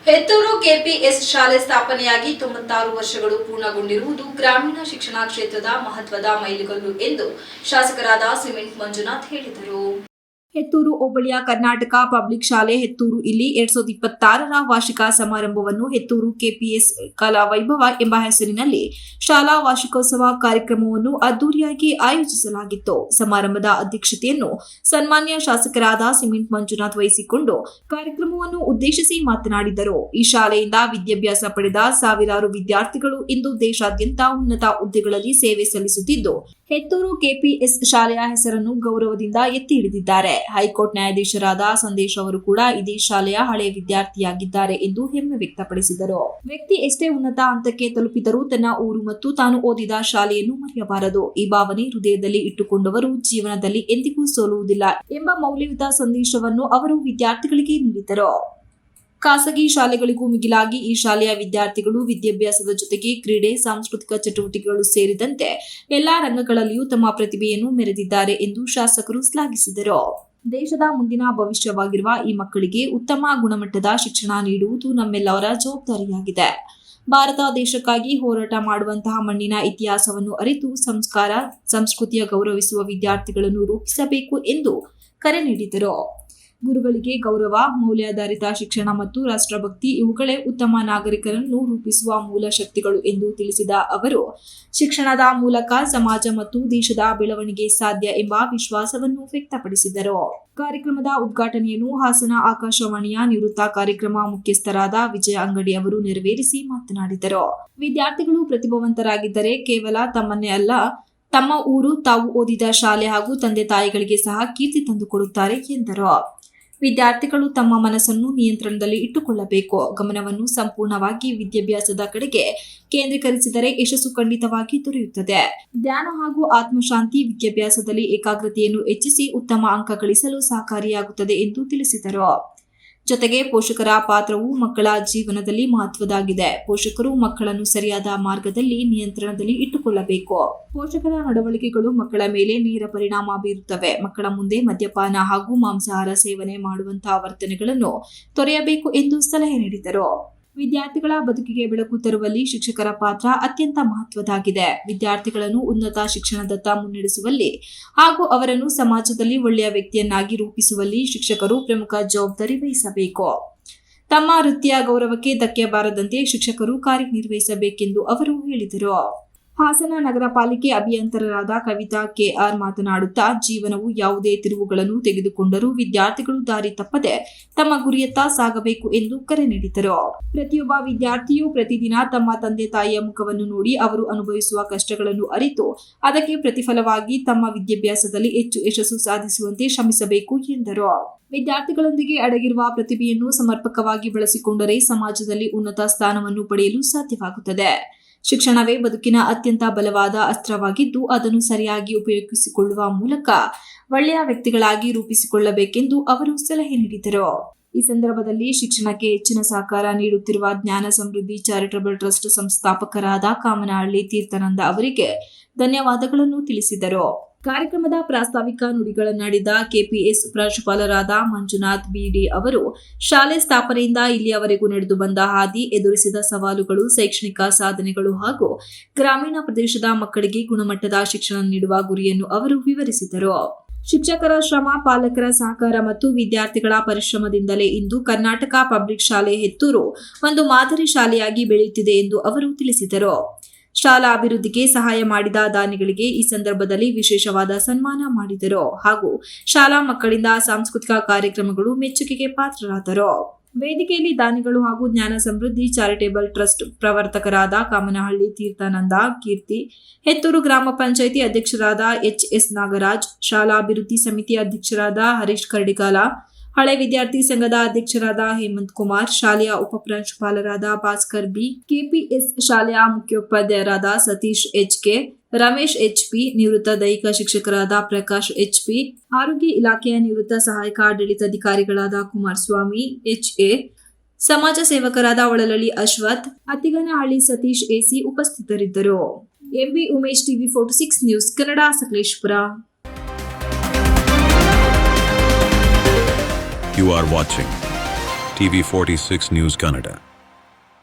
Hetturu KPS ಶಾಲೆ ಸ್ಥಾಪನೆಯಾಗಿ 96 ವರ್ಷಗಳು ಪೂರ್ಣಗೊಂಡಿರುವುದು ಗ್ರಾಮೀಣ ಶಿಕ್ಷಣ ಕ್ಷೇತ್ರದ ಮಹತ್ವದ ಮೈಲಿಗಲ್ಲು ಎಂದು ಶಾಸಕರಾದ ಸಿಮೆಂಟ್ ಮಂಜುನಾಥ್ ಹೇಳಿದರು. ಹೆತ್ತೂರು ಹೋಬಳಿಯ ಕರ್ನಾಟಕ ಪಬ್ಲಿಕ್ ಶಾಲೆ ಹೆತ್ತೂರು ಇಲ್ಲಿ 2026ರ ವಾರ್ಷಿಕ ಸಮಾರಂಭವನ್ನು ಹೆತ್ತೂರು ಕೆಪಿಎಸ್ ಕಲಾ ವೈಭವ ಎಂಬ ಹೆಸರಿನಲ್ಲಿ ಶಾಲಾ ವಾರ್ಷಿಕೋತ್ಸವ ಕಾರ್ಯಕ್ರಮವನ್ನು ಅದ್ದೂರಿಯಾಗಿ ಆಯೋಜಿಸಲಾಗಿತ್ತು. ಸಮಾರಂಭದ ಅಧ್ಯಕ್ಷತೆಯನ್ನು ಸನ್ಮಾನ್ಯ ಶಾಸಕರಾದ ಸಿಮೆಂಟ್ ಮಂಜುನಾಥ್ ವಹಿಸಿಕೊಂಡು ಕಾರ್ಯಕ್ರಮವನ್ನು ಉದ್ದೇಶಿಸಿ ಮಾತನಾಡಿದರು. ಈ ಶಾಲೆಯಿಂದ ವಿದ್ಯಾಭ್ಯಾಸ ಪಡೆದ ಸಾವಿರಾರು ವಿದ್ಯಾರ್ಥಿಗಳು ಇಂದು ದೇಶಾದ್ಯಂತ ಉನ್ನತ ಹುದ್ದೆಗಳಲ್ಲಿ ಸೇವೆ ಸಲ್ಲಿಸುತ್ತಿದ್ದು, ಹೆತ್ತೂರು ಕೆಪಿಎಸ್ ಶಾಲೆಯ ಹೆಸರನ್ನು ಗೌರವದಿಂದ ಎತ್ತಿ ಹಿಡಿದಿದ್ದಾರೆ. ಹೈಕೋರ್ಟ್ ನ್ಯಾಯಾಧೀಶರಾದ ಸಂದೇಶ್ ಅವರು ಕೂಡ ಇದೇ ಶಾಲೆಯ ಹಳೆಯ ವಿದ್ಯಾರ್ಥಿಯಾಗಿದ್ದಾರೆ ಎಂದು ಹೆಮ್ಮೆ ವ್ಯಕ್ತಪಡಿಸಿದರು. ವ್ಯಕ್ತಿ ಎಷ್ಟೇ ಉನ್ನತ ಹಂತಕ್ಕೆ ತಲುಪಿದರೂ ತನ್ನ ಊರು ಮತ್ತು ತಾನು ಓದಿದ ಶಾಲೆಯನ್ನು ಮರೆಯಬಾರದು. ಈ ಭಾವನೆ ಹೃದಯದಲ್ಲಿ ಇಟ್ಟುಕೊಂಡವರು ಜೀವನದಲ್ಲಿ ಎಂದಿಗೂ ಸೋಲುವುದಿಲ್ಲ ಎಂಬ ಮೌಲ್ಯಯುತ ಸಂದೇಶವನ್ನು ಅವರು ವಿದ್ಯಾರ್ಥಿಗಳಿಗೆ ನೀಡಿದರು. ಖಾಸಗಿ ಶಾಲೆಗಳಿಗೂ ಮಿಗಿಲಾಗಿ ಈ ಶಾಲೆಯ ವಿದ್ಯಾರ್ಥಿಗಳು ವಿದ್ಯಾಭ್ಯಾಸದ ಜೊತೆಗೆ ಕ್ರೀಡೆ, ಸಾಂಸ್ಕೃತಿಕ ಚಟುವಟಿಕೆಗಳು ಸೇರಿದಂತೆ ಎಲ್ಲಾ ರಂಗಗಳಲ್ಲಿಯೂ ತಮ್ಮ ಪ್ರತಿಭೆಯನ್ನು ಮೆರೆದಿದ್ದಾರೆ ಎಂದು ಶಾಸಕರು ಶ್ಲಾಘಿಸಿದರು. ದೇಶದ ಮುಂದಿನ ಭವಿಷ್ಯವಾಗಿರುವ ಈ ಮಕ್ಕಳಿಗೆ ಉತ್ತಮ ಗುಣಮಟ್ಟದ ಶಿಕ್ಷಣ ನೀಡುವುದು ನಮ್ಮೆಲ್ಲರ ಜವಾಬ್ದಾರಿಯಾಗಿದೆ. ಭಾರತ ದೇಶಕ್ಕಾಗಿ ಹೋರಾಟ ಮಾಡುವಂತಹ ಮಣ್ಣಿನ ಇತಿಹಾಸವನ್ನು ಅರಿತು ಸಂಸ್ಕಾರ, ಸಂಸ್ಕೃತಿಯ ಗೌರವಿಸುವ ವಿದ್ಯಾರ್ಥಿಗಳನ್ನು ರೂಪಿಸಬೇಕು ಎಂದು ಕರೆ ನೀಡಿದರು. ಗುರುಗಳಿಗೆ ಗೌರವ, ಮೌಲ್ಯಾಧಾರಿತ ಶಿಕ್ಷಣ ಮತ್ತು ರಾಷ್ಟ್ರಭಕ್ತಿ ಇವುಗಳೇ ಉತ್ತಮ ನಾಗರಿಕರನ್ನು ರೂಪಿಸುವ ಮೂಲ ಶಕ್ತಿಗಳು ಎಂದು ತಿಳಿಸಿದ ಅವರು, ಶಿಕ್ಷಣದ ಮೂಲಕ ಸಮಾಜ ಮತ್ತು ದೇಶದ ಬೆಳವಣಿಗೆ ಸಾಧ್ಯ ಎಂಬ ವಿಶ್ವಾಸವನ್ನು ವ್ಯಕ್ತಪಡಿಸಿದರು. ಕಾರ್ಯಕ್ರಮದ ಉದ್ಘಾಟನೆಯನ್ನು ಹಾಸನ ಆಕಾಶವಾಣಿಯ ನಿವೃತ್ತ ಕಾರ್ಯಕ್ರಮ ಮುಖ್ಯಸ್ಥರಾದ ವಿಜಯ ಅಂಗಡಿ ಅವರು ನೆರವೇರಿಸಿ ಮಾತನಾಡಿದರು. ವಿದ್ಯಾರ್ಥಿಗಳು ಪ್ರತಿಭಾವಂತರಾಗಿದ್ದರೆ ಕೇವಲ ತಮ್ಮನ್ನೇ ಅಲ್ಲ, ತಮ್ಮ ಊರು, ತಾವು ಓದಿದ ಶಾಲೆ ಹಾಗೂ ತಂದೆ ತಾಯಿಗಳಿಗೆ ಸಹ ಕೀರ್ತಿ ತಂದುಕೊಡುತ್ತಾರೆ ಎಂದರು. ವಿದ್ಯಾರ್ಥಿಗಳು ತಮ್ಮ ಮನಸ್ಸನ್ನು ನಿಯಂತ್ರಣದಲ್ಲಿ ಇಟ್ಟುಕೊಳ್ಳಬೇಕು. ಗಮನವನ್ನು ಸಂಪೂರ್ಣವಾಗಿ ವಿದ್ಯಾಭ್ಯಾಸದ ಕಡೆಗೆ ಕೇಂದ್ರೀಕರಿಸಿದರೆ ಯಶಸ್ಸು ಖಂಡಿತವಾಗಿ ದೊರೆಯುತ್ತದೆ. ಧ್ಯಾನ ಹಾಗೂ ಆತ್ಮಶಾಂತಿ ವಿದ್ಯಾಭ್ಯಾಸದಲ್ಲಿ ಏಕಾಗ್ರತೆಯನ್ನು ಹೆಚ್ಚಿಸಿ ಉತ್ತಮ ಅಂಕ ಗಳಿಸಲು ಸಹಕಾರಿಯಾಗುತ್ತದೆ ಎಂದು ತಿಳಿಸಿದರು. ಜೊತೆಗೆ ಪೋಷಕರ ಪಾತ್ರವು ಮಕ್ಕಳ ಜೀವನದಲ್ಲಿ ಮಹತ್ವದಾಗಿದೆ. ಪೋಷಕರು ಮಕ್ಕಳನ್ನು ಸರಿಯಾದ ಮಾರ್ಗದಲ್ಲಿ ನಿಯಂತ್ರಣದಲ್ಲಿ ಇಟ್ಟುಕೊಳ್ಳಬೇಕು. ಪೋಷಕರ ನಡವಳಿಕೆಗಳು ಮಕ್ಕಳ ಮೇಲೆ ನೇರ ಪರಿಣಾಮ ಬೀರುತ್ತವೆ. ಮಕ್ಕಳ ಮುಂದೆ ಮದ್ಯಪಾನ ಹಾಗೂ ಮಾಂಸಾಹಾರ ಸೇವನೆ ಮಾಡುವಂತಹ ವರ್ತನೆಗಳನ್ನು ತೊರೆಯಬೇಕು ಎಂದು ಸಲಹೆ ನೀಡಿದರು. ವಿದ್ಯಾರ್ಥಿಗಳ ಬದುಕಿಗೆ ಬೆಳಕು ತರುವಲ್ಲಿ ಶಿಕ್ಷಕರ ಪಾತ್ರ ಅತ್ಯಂತ ಮಹತ್ವದಾಗಿದೆ. ವಿದ್ಯಾರ್ಥಿಗಳನ್ನು ಉನ್ನತ ಶಿಕ್ಷಣದತ್ತ ಮುನ್ನಡೆಸುವಲ್ಲಿ ಹಾಗೂ ಅವರನ್ನು ಸಮಾಜದಲ್ಲಿ ಒಳ್ಳೆಯ ವ್ಯಕ್ತಿಯನ್ನಾಗಿ ರೂಪಿಸುವಲ್ಲಿ ಶಿಕ್ಷಕರು ಪ್ರಮುಖ ಜವಾಬ್ದಾರಿ ವಹಿಸಬೇಕು. ತಮ್ಮ ವೃತ್ತಿಯ ಗೌರವಕ್ಕೆ ಧಕ್ಕೆ ಬಾರದಂತೆ ಶಿಕ್ಷಕರು ಕಾರ್ಯನಿರ್ವಹಿಸಬೇಕೆಂದು ಅವರು ಹೇಳಿದರು. ಹಾಸನ ನಗರ ಪಾಲಿಕೆ ಅಭಿಯಂತರರಾದ ಕವಿತಾ ಕೆಆರ್ ಮಾತನಾಡುತ್ತಾ, ಜೀವನವು ಯಾವುದೇ ತಿರುವುಗಳನ್ನು ತೆಗೆದುಕೊಂಡರೂ ವಿದ್ಯಾರ್ಥಿಗಳು ದಾರಿ ತಪ್ಪದೆ ತಮ್ಮ ಗುರಿಯತ್ತ ಸಾಗಬೇಕು ಎಂದು ಕರೆ ನೀಡಿದರು. ಪ್ರತಿಯೊಬ್ಬ ವಿದ್ಯಾರ್ಥಿಯೂ ಪ್ರತಿದಿನ ತಮ್ಮ ತಂದೆ ತಾಯಿಯ ಮುಖವನ್ನು ನೋಡಿ ಅವರು ಅನುಭವಿಸುವ ಕಷ್ಟಗಳನ್ನು ಅರಿತು ಅದಕ್ಕೆ ಪ್ರತಿಫಲವಾಗಿ ತಮ್ಮ ವಿದ್ಯಾಭ್ಯಾಸದಲ್ಲಿ ಹೆಚ್ಚು ಯಶಸ್ಸು ಸಾಧಿಸುವಂತೆ ಶ್ರಮಿಸಬೇಕು ಎಂದರು. ವಿದ್ಯಾರ್ಥಿಗಳೊಂದಿಗೆ ಅಡಗಿರುವ ಪ್ರತಿಭೆಯನ್ನು ಸಮರ್ಪಕವಾಗಿ ಬಳಸಿಕೊಂಡರೆ ಸಮಾಜದಲ್ಲಿ ಉನ್ನತ ಸ್ಥಾನವನ್ನು ಪಡೆಯಲು ಸಾಧ್ಯವಾಗುತ್ತದೆ. ಶಿಕ್ಷಣವೇ ಬದುಕಿನ ಅತ್ಯಂತ ಬಲವಾದ ಅಸ್ತ್ರವಾಗಿದ್ದು ಅದನ್ನು ಸರಿಯಾಗಿ ಉಪಯೋಗಿಸಿಕೊಳ್ಳುವ ಮೂಲಕ ಒಳ್ಳೆಯ ವ್ಯಕ್ತಿಗಳಾಗಿ ರೂಪಿಸಿಕೊಳ್ಳಬೇಕೆಂದು ಅವರು ಸಲಹೆ ನೀಡಿದರು. ಈ ಸಂದರ್ಭದಲ್ಲಿ ಶಿಕ್ಷಣಕ್ಕೆ ಹೆಚ್ಚಿನ ಸಹಕಾರ ನೀಡುತ್ತಿರುವ ಜ್ಞಾನ ಸಮೃದ್ಧಿ ಚಾರಿಟಬಲ್ ಟ್ರಸ್ಟ್ ಸಂಸ್ಥಾಪಕರಾದ ಕಾಮನಹಳ್ಳಿ ತೀರ್ಥಾನಂದ ಅವರಿಗೆ ಧನ್ಯವಾದಗಳನ್ನು ತಿಳಿಸಿದರು. ಕಾರ್ಯಕ್ರಮದ ಪ್ರಾಸ್ತಾವಿಕ ನುಡಿಗಳನ್ನಾಡಿದ ಕೆಪಿಎಸ್ ಪ್ರಾಂಶುಪಾಲರಾದ ಮಂಜುನಾಥ್ ಬಿಡಿ ಅವರು, ಶಾಲೆ ಸ್ಥಾಪನೆಯಿಂದ ಇಲ್ಲಿಯವರೆಗೂ ನಡೆದು ಬಂದ ಹಾದಿ, ಎದುರಿಸಿದ ಸವಾಲುಗಳು, ಶೈಕ್ಷಣಿಕ ಸಾಧನೆಗಳು ಹಾಗೂ ಗ್ರಾಮೀಣ ಪ್ರದೇಶದ ಮಕ್ಕಳಿಗೆ ಗುಣಮಟ್ಟದ ಶಿಕ್ಷಣ ನೀಡುವ ಗುರಿಯನ್ನು ಅವರು ವಿವರಿಸಿದರು. ಶಿಕ್ಷಕರ ಶ್ರಮ, ಪಾಲಕರ ಸಹಕಾರ ಮತ್ತು ವಿದ್ಯಾರ್ಥಿಗಳ ಪರಿಶ್ರಮದಿಂದಲೇ ಇಂದು ಕರ್ನಾಟಕ ಪಬ್ಲಿಕ್ ಶಾಲೆ ಹೆತ್ತೂರು ಒಂದು ಮಾದರಿ ಶಾಲೆಯಾಗಿ ಬೆಳೆಯುತ್ತಿದೆ ಎಂದು ಅವರು ತಿಳಿಸಿದರು. ಶಾಲಾ ಅಭಿವೃದ್ಧಿಗೆ ಸಹಾಯ ಮಾಡಿದ ದಾನಿಗಳಿಗೆ ಈ ಸಂದರ್ಭದಲ್ಲಿ ವಿಶೇಷವಾದ ಸನ್ಮಾನ ಮಾಡಿದರು ಹಾಗೂ ಶಾಲಾ ಮಕ್ಕಳಿಂದ ಸಾಂಸ್ಕೃತಿಕ ಕಾರ್ಯಕ್ರಮಗಳು ಮೆಚ್ಚುಗೆಗೆ ಪಾತ್ರರಾದರು. ವೇದಿಕೆಯಲ್ಲಿ ದಾನಿಗಳು ಹಾಗೂ ಜ್ಞಾನ ಸಮೃದ್ಧಿ ಚಾರಿಟೇಬಲ್ ಟ್ರಸ್ಟ್ ಪ್ರವರ್ತಕರಾದ ಕಾಮನಹಳ್ಳಿ ತೀರ್ಥಾನಂದ ಕೀರ್ತಿ, ಹೆತ್ತೂರು ಗ್ರಾಮ ಪಂಚಾಯಿತಿ ಅಧ್ಯಕ್ಷರಾದ ಎಚ್.ಎಸ್. ನಾಗರಾಜ್, ಶಾಲಾ ಅಭಿವೃದ್ಧಿ ಸಮಿತಿ ಅಧ್ಯಕ್ಷರಾದ ಹರೀಶ್ ಕರಡಿಗಾಲ, ಹಳೆ ವಿದ್ಯಾರ್ಥಿ ಸಂಘದ ಅಧ್ಯಕ್ಷರಾದ ಹೇಮಂತ್ ಕುಮಾರ್, ಶಾಲೆಯ ಉಪಪ್ರಾಂಶುಪಾಲರಾದ ಭಾಸ್ಕರ್ ಬಿ, ಕೆಪಿಎಸ್ ಶಾಲೆಯ ಮುಖ್ಯೋಪಾಧ್ಯಾಯರಾದ ಸತೀಶ್ ಎಚ್.ಕೆ, ರಮೇಶ್ ಎಚ್.ಪಿ, ನಿವೃತ್ತ ದೈಹಿಕ ಶಿಕ್ಷಕರಾದ ಪ್ರಕಾಶ್ ಎಚ್.ಪಿ, ಆರೋಗ್ಯ ಇಲಾಖೆಯ ನಿವೃತ್ತ ಸಹಾಯಕ ಆಡಳಿತಾಧಿಕಾರಿಗಳಾದ ಕುಮಾರಸ್ವಾಮಿ ಎಚ್.ಎ, ಸಮಾಜ ಸೇವಕರಾದ ಒಳಲಳ್ಳಿ ಅಶ್ವಥ್, ಅತ್ತಿಗನಹಳ್ಳಿ ಸತೀಶ್ ಎಸಿ ಉಪಸ್ಥಿತರಿದ್ದರು. MB Umesh, TV 46 news Kannada, Sakleshpur. You are watching TV 46 News Kannada.